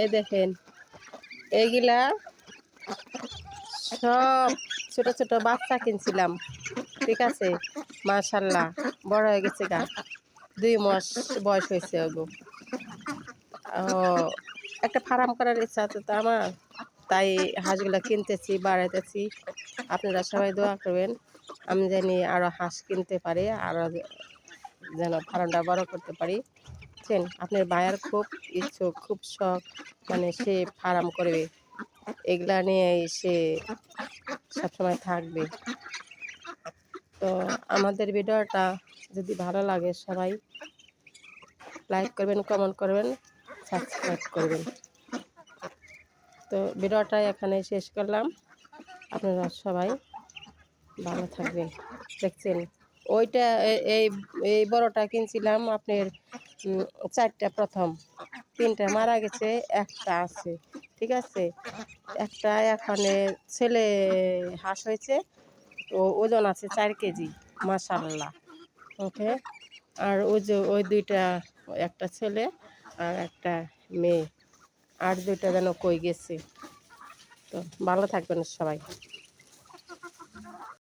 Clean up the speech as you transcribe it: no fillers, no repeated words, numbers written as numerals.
এই দেখেন এইগুলা সব ছোট ছোট বাচ্চা কিনছিলাম, ঠিক আছে। মাশাল্লাহ বড় হয়ে গেছে গা, 2 মাস বয়স হয়েছে ওগো। ও একটা ফার্ম করার ইচ্ছা আছে তো আমার, তাই হাঁসগুলা কিনতেছি, বাড়াইতেছি। আপনারা সবাই দোয়া করবেন আমি জানি আরও হাঁস কিনতে পারি, আরও যেন ফার্মটা বড় করতে পারি। বুঝছেন, আপনার ভাইয়ার খুব ইচ্ছুক, খুব শখ, মানে সে ফার্ম করবে, এগুলা নিয়ে সে সবসময় থাকবে। তো আমাদের ভিডিওটা যদি ভালো লাগে সবাই লাইক করবেন, কমেন্ট করবেন, সাবস্ক্রাইব করবেন। তো ভিডিওটা এখানে শেষ করলাম, আপনারা সবাই ভালো থাকবেন। দেখছেন ওইটা এই এই বড়টা কিনছিলাম আপনার 4টা, প্রথম 3টা মারা গেছে, একটা আছে, ঠিক আছে। একটা এখানে ছেলে হাঁস হয়েছে, তো ওজন আছে 4 কেজি, মাশাআল্লাহ। ওকে, আর ওই যে ওই 2টা, একটা ছেলে আর একটা মেয়ে, আর 2টা যেন কই গেছে। তো ভালো থাকবেন সবাই।